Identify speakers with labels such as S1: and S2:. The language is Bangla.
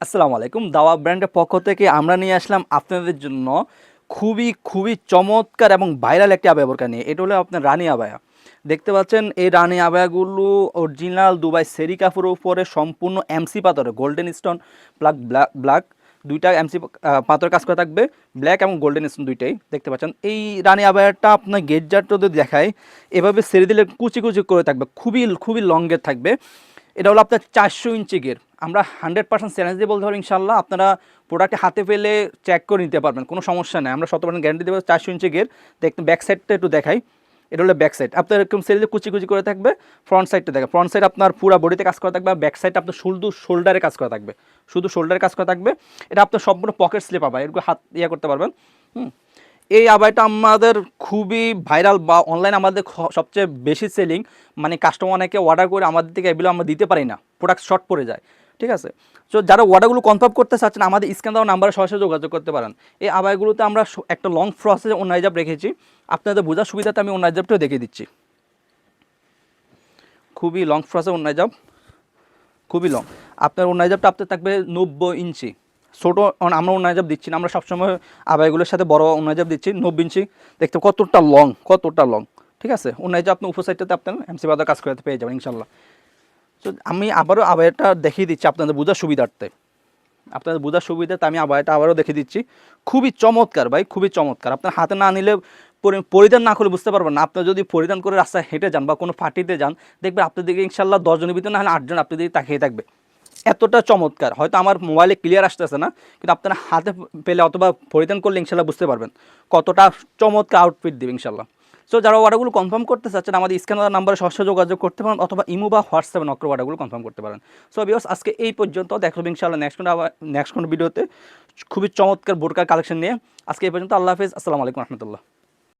S1: আসসালামু আলাইকুম। দাওয়া ব্র্যান্ডের পক্ষ থেকে আমরা নিয়ে আসলাম আপনাদের জন্য খুবই চমৎকার এবং ভাইরাল একটি আবায়া বোরকা নিয়ে। এটা হলো আপনার রানী আবায়া। দেখতে পাচ্ছেন এই রানী আবায়াগুলো অরিজিনাল দুবাই সেরি কাপড়ের উপরে সম্পূর্ণ এমসি পাথরে golden stone black black black দুইটা এমসি পাথরের কাজ করা থাকবে, ব্ল্যাক এবং গোল্ডেন স্টোন দুইটাই দেখতে পাচ্ছেন। এই রানী আবায়াটা আপনার গেট জারটা যদি দেখায়, এভাবে সেরে দিলে কুচি কুচি করে থাকবে, খুবই লংয়ের থাকবে। এটা হলো আপনার 400 ইঞ্চি গের। আমরা 100% চ্যালেঞ্জ দিয়ে বলতে পারি ইনশাল্লাহ আপনারা প্রোডাক্টে হাতে পেলে চেক করে নিতে পারবেন, কোনো সমস্যা নেই। আমরা 100% গ্যারান্টি দেবো। 400 ইঞ্চি গের দেখতে। ব্যাক সাইডটা একটু দেখাই। এটা হলো ব্যাক সাইড আপনার এরকম সেরিতে কুচি কুচি করে থাকবে। ফ্রন্ট সাইডটা দেখে, ফ্রন্ট সাইড আপনার পুরো বডিতে কাজ করা থাকবে, আর ব্যাক সাইড আপনার শুধু শোল্ডারে কাজ করা থাকবে, শুধু শোল্ডারে কাজ করা থাকবে। এটা আপনার সম্পূর্ণ পকেট স্লিপ পাবে, এরকম হাত করতে পারবেন। এই আবাইটা আমাদের খুবই ভাইরাল বা অনলাইন আমাদের সবচেয়ে বেশি সেলিং। মানে কাস্টমার অনেকে অর্ডার করে আমাদের থেকে এগুলো আমরা দিতে পারি না, প্রোডাক্ট শর্ট পড়ে যায়। ঠিক আছে, তো যারা অর্ডারগুলো কনফার্ম করতে চাচ্ছেন আমাদের স্ক্যান দেওয়া নাম্বারে সরাসরি যোগাযোগ করতে পারেন। এই আবাইগুলোতে আমরা একটা লং প্রসেসে অন্য হিজাব রেখেছি, আপনাদের বোঝার সুবিধাতে আমি অন্য হিজাবটাও দেখিয়ে দিচ্ছি। খুবই লং প্রসেসে অন্য হিজাব, খুবই লং। আপনার অন্য হিজাবটা আপনার থাকবে 90 ইঞ্চি। ছোটো আমরা অন্য হিজাব দিচ্ছি না, আমরা সবসময় আবাইগুলোর সাথে বড় অন্য হিজাব দিচ্ছি 90 ইঞ্চি। দেখতে কতটা লং। ঠিক আছে, অন্য হিজাব আপনি উপর সাইডটাতে আপনার এমসি বাজার কাজ করতে পেয়ে যাবেন ইনশাল্লাহ। তো আমি আবারও আবাইটা দেখিয়ে দিচ্ছি আপনাদের বোঝার সুবিধার্থে। আপনাদের বোঝার সুবিধাতে আমি আবারও দেখিয়ে দিচ্ছি। খুবই চমৎকার ভাই, খুবই চমৎকার। আপনার হাতে না নিলে, পরিধান না করে বুঝতে পারবেন না। আপনার যদি পরিধান করে রাস্তায় হেঁটে যান বা কোনো পার্টিতে যান, দেখবেন আপনার দিকে ইনশাল্লাহ 10 জনের ভিতরে না হলে 8 জন আপনার দিকে তাকিয়ে থাকবে। এতটা চমৎকার। হয়তো আমার মোবাইলে ক্লিয়ার আসতেছে না, কিন্তু আপনারা হাতে পেলে অথবা পরিধান করলে ইনশাল্লাহ বুঝতে পারবেন কতটা চমৎকার আউটফিট দেবে ইনশাল্লাহ। সো যারা অর্ডারগুলো কনফার্ম করতে চাচ্ছেন আমাদের স্ক্যানার নাম্বারে সরাসরি যোগাযোগ করতে পারেন, অথবা ইমো বা হোয়াটসঅ্যাপে নক করে অর্ডারগুলো কনফার্ম করতে পারেন। সো ভিউয়ার্স, আজকে এই পর্যন্ত। দেখা হবে ইনশাল্লাহ নেক্সট কোনো ভিডিওতে খুবই চমৎকার বোরকার কালেকশন নিয়ে। আজকে এই পর্যন্ত। আল্লাহ হাফেজ। আসসালামু আলাইকুম রহমতুল্লাহ।